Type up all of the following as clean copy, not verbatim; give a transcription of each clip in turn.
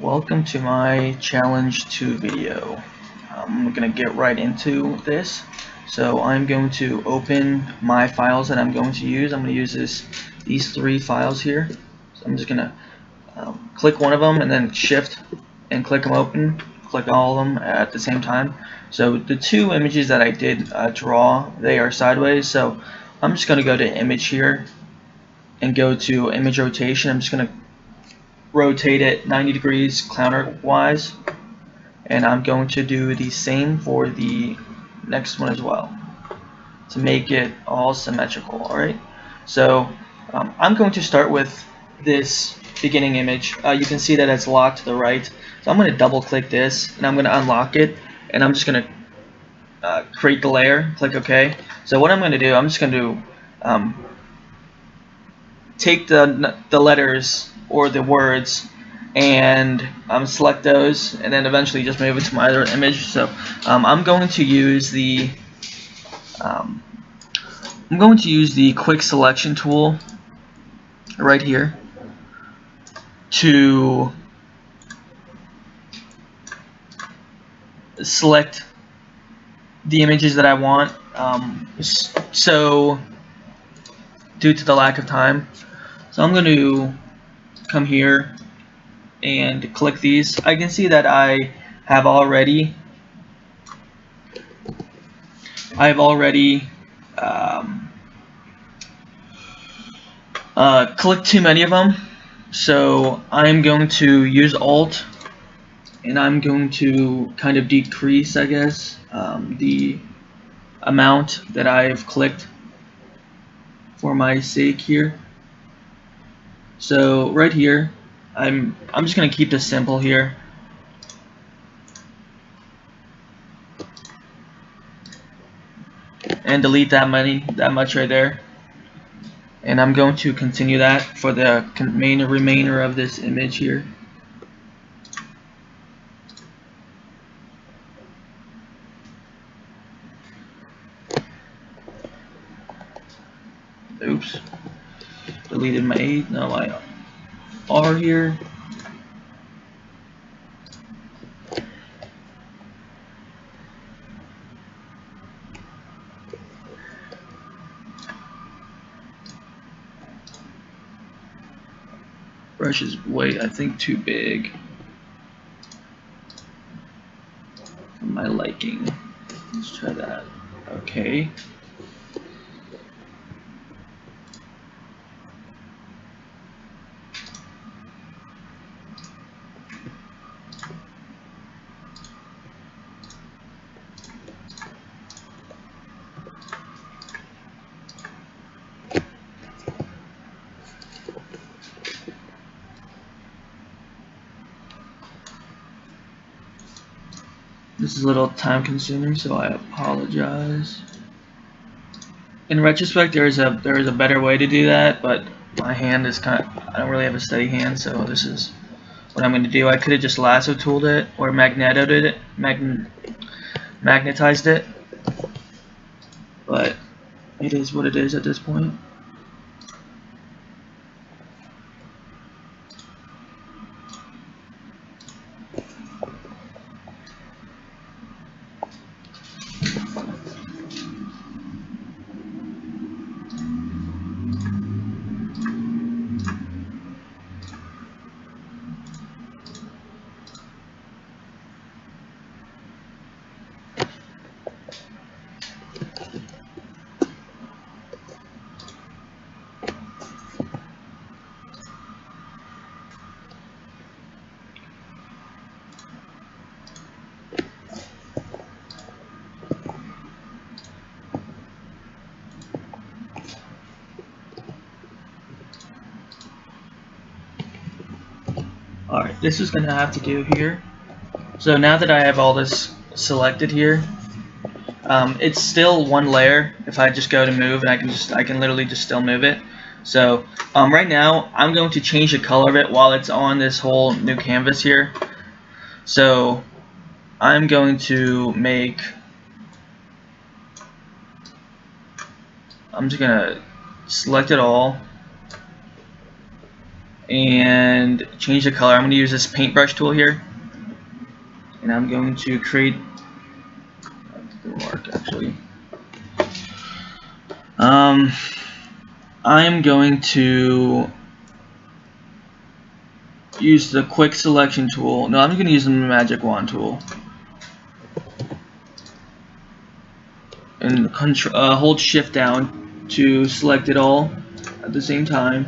Welcome to my challenge 2 video. I'm gonna get right into this. So I'm going to open my files that I'm going to use. I'm going to use these 3 files here. So I'm just gonna click one of them and then shift and click them open. Click all of them at the same time. So the 2 images that I did draw, they are sideways. So I'm just gonna go to image here and go to image rotation. I'm just gonna rotate it 90 degrees counterwise, and I'm going to do the same for the next one as well to make it all symmetrical. Alright, so I'm going to start with this beginning image. You can see that it's locked to the right, so I'm going to double click this and I'm going to unlock it, and I'm just going to create the layer, click OK. So what I'm going to do, I'm just going to take the letters or the words and select those, and then eventually just move it to my other image. So I'm going to use the quick selection tool right here to select the images that I want. So due to the lack of time, so I'm going to come here and click these. I can see that I've already clicked too many of them, so I'm going to use Alt and I'm going to kind of decrease, I guess, the amount that I've clicked for my sake here. So right here, I'm just going to keep this simple here. And delete that much right there. And I'm going to continue that for the remainder of this image here. Oops. Deleted my my R here. Brush is way, I think, too big for my liking. Let's try that. Okay. This is a little time consuming, so I apologize. In retrospect, there is a better way to do that, but my hand is I don't really have a steady hand, so this is what I'm going to do. I could have just lasso tooled it or magnetized it, but it is what it is at this point. Alright, this is going to have to do here. So now that I have all this selected here, it's still one layer. If I just go to move, and I can literally just still move it. So right now I'm going to change the color of it while it's on this whole new canvas here. So I'm going to I'm just gonna select it all, and change the color. I'm going to use this paintbrush tool here, and I'm going to create the mark actually. I'm going to use the quick selection tool. No, I'm going to use the magic wand tool. And hold shift down to select it all at the same time.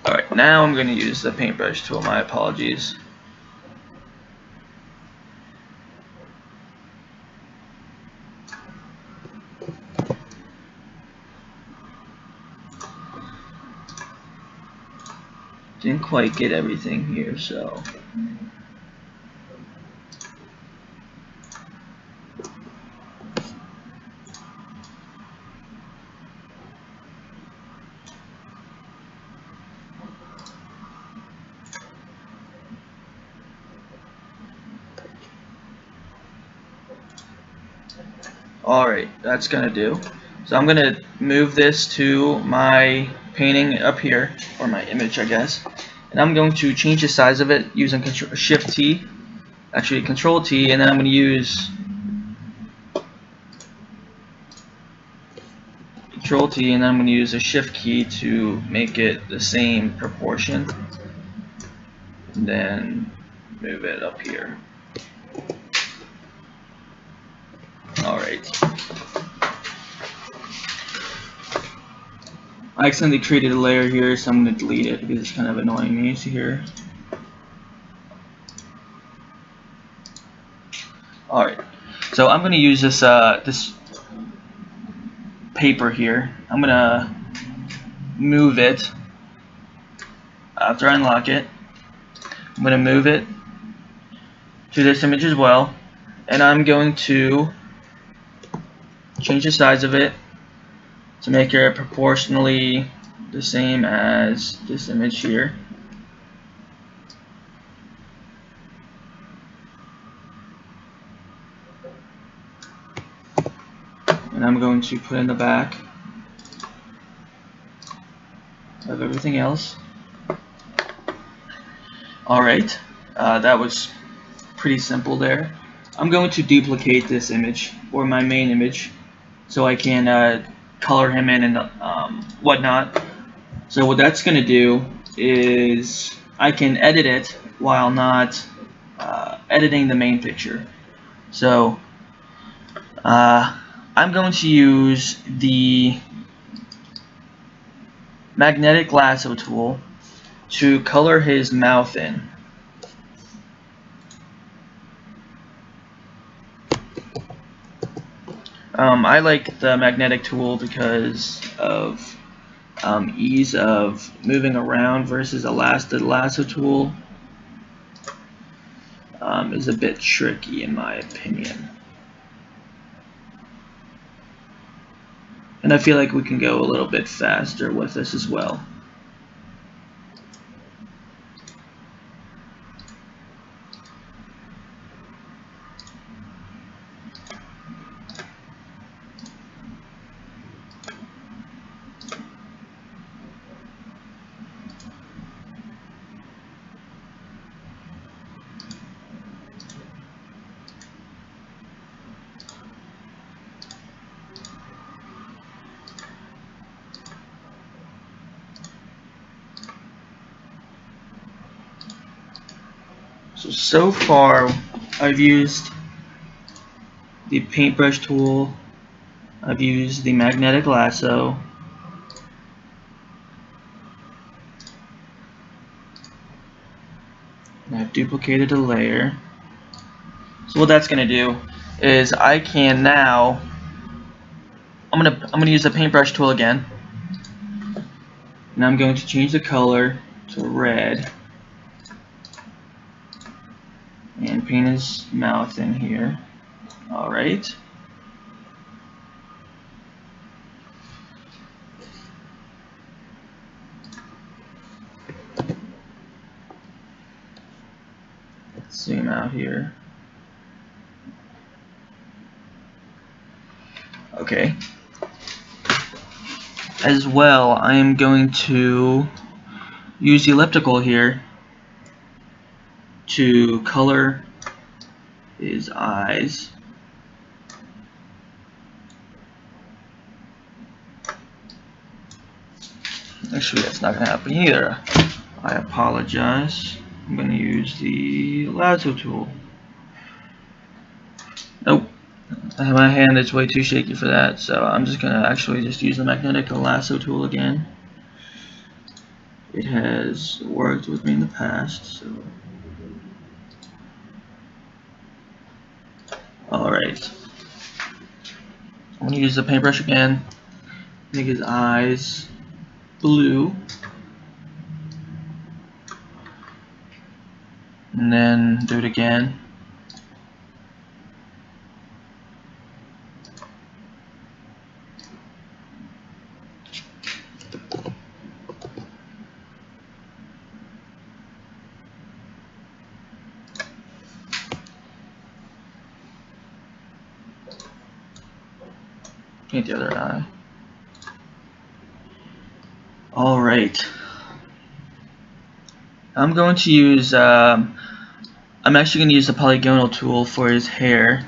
Alright, now I'm going to use the paintbrush tool. My apologies. Didn't quite get everything here, so alright, that's gonna do. So I'm gonna move this to my painting up here, or my image I guess, and I'm going to change the size of it using Shift T, actually Control T, and then I'm going to use Control T, and then I'm going to use a Shift key to make it the same proportion, and then move it up here. Alright. I accidentally created a layer here, so I'm going to delete it because it's kind of annoying me. See here. Alright, so I'm going to use this this paper here. I'm going to move it after I unlock it. I'm going to move it to this image as well, and I'm going to change the size of it to make it proportionally the same as this image here. And I'm going to put in the back of everything else. Alright, that was pretty simple there. I'm going to duplicate this image, or my main image, so I can color him in and whatnot. So what that's going to do is I can edit it while not editing the main picture. So I'm going to use the magnetic lasso tool to color his mouth in. I like the magnetic tool because of ease of moving around versus the lasso tool is a bit tricky in my opinion. And I feel like we can go a little bit faster with this as well. So far I've used the paintbrush tool, I've used the magnetic lasso, and I've duplicated a layer. So what that's going to do is I can now, I'm gonna use the paintbrush tool again, and I'm going to change the color to red and paint his mouth in here. Alright. zoom out here. Okay. As well, I am going to use the elliptical here to color his eyes. Actually, that's not going to happen either. I apologize. I'm going to use the lasso tool. Nope. My hand is way too shaky for that, so I'm just going to actually just use the magnetic lasso tool again. It has worked with me in the past, so. Alright. I'm going to use the paintbrush again. Make his eyes blue. And then do it again. Paint the other eye. Alright. I'm going to use, I'm actually going to use the polygonal tool for his hair.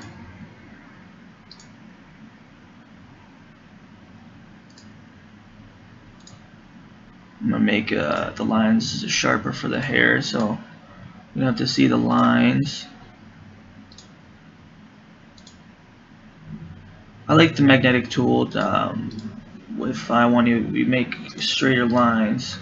I'm going to make the lines sharper for the hair, so you have to see the lines. I like the magnetic tool if I want to make straighter lines.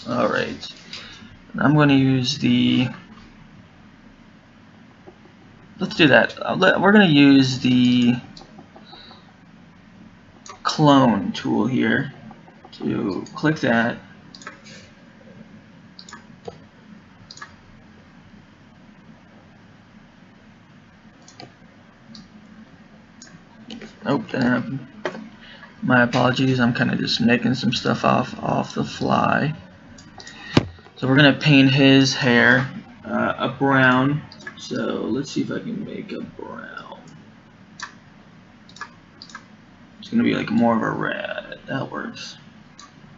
Alright, I'm going to use the, let's do that. We're going to use the clone tool here to click that. Nope, didn't happen. My apologies, I'm kind of just making some stuff off the fly. So we're going to paint his hair a brown. So let's see if I can make a brown. It's going to be like more of a red. That works.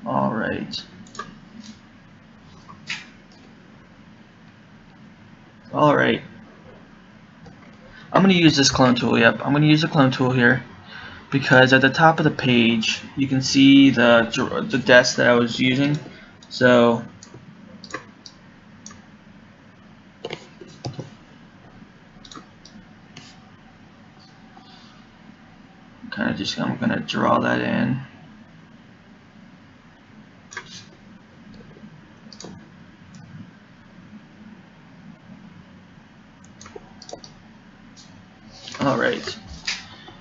Alright. Alright. I'm going to use this clone tool. Yep, I'm going to use the clone tool here, because at the top of the page you can see the desk that I was using. So I'm gonna draw that in. Alright.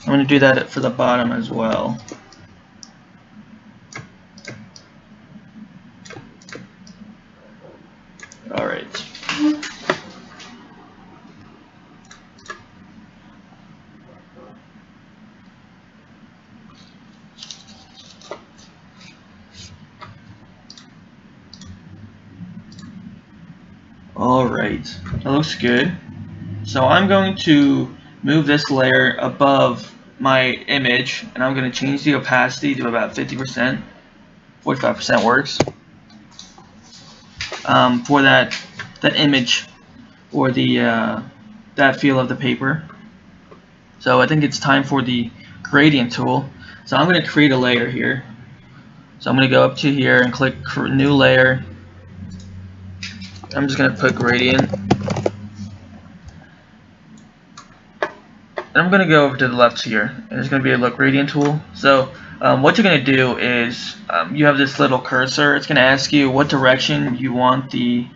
I'm gonna do that for the bottom as well. Alright. Alright, that looks good. So I'm going to move this layer above my image, and I'm going to change the opacity to about 50%. 45% works. For that image, or the that feel of the paper. So I think it's time for the gradient tool. So I'm going to create a layer here. So I'm going to go up to here and click new layer. I'm just going to put gradient. And I'm going to go over to the left here, and there's going to be a gradient tool. So what you're going to do is you have this little cursor. It's going to ask you what direction you want the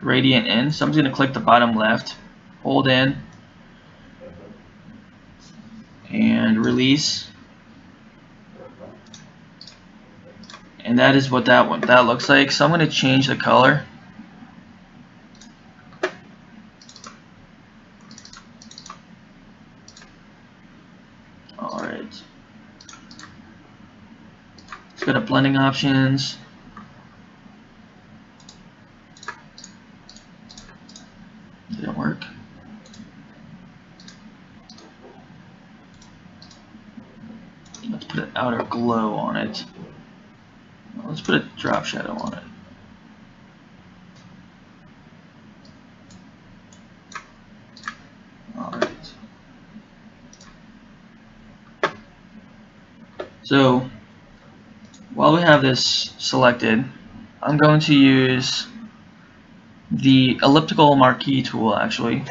gradient in. So I'm just going to click the bottom left, hold in, and release. And that is what that looks like. So I'm going to change the color. Alright. Alright. Let's go to blending options. Didn't work. Let's put an outer glow on it. Let's put a drop shadow on it. Alright. So while we have this selected, I'm going to use the elliptical marquee tool actually.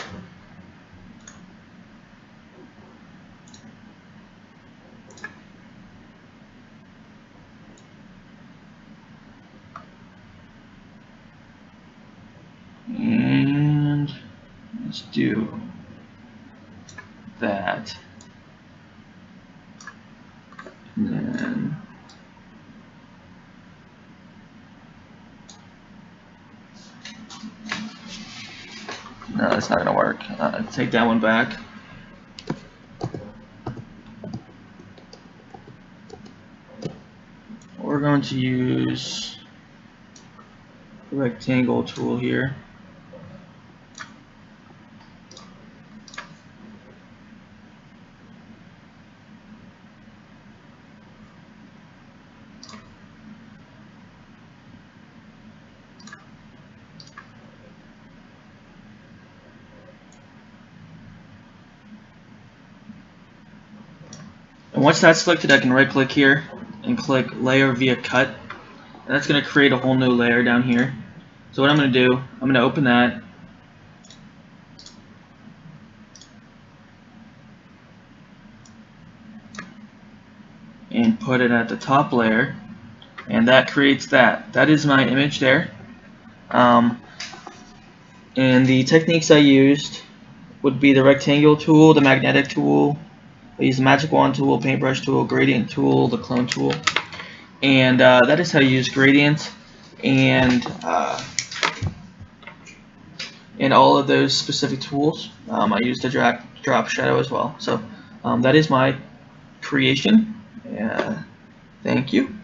And let's do that. And then no, that's not going to work. Take that one back. We're going to use the rectangle tool here. And once that's selected, I can right click here and click layer via cut. And that's going to create a whole new layer down here. So what I'm going to do, I'm going to open that. And put it at the top layer. And that creates that. That is my image there. And the techniques I used would be the rectangle tool, the magnetic tool, I use the magic wand tool, paintbrush tool, gradient tool, the clone tool, and that is how you use gradient and all of those specific tools. I used the drop shadow as well. So that is my creation. Thank you.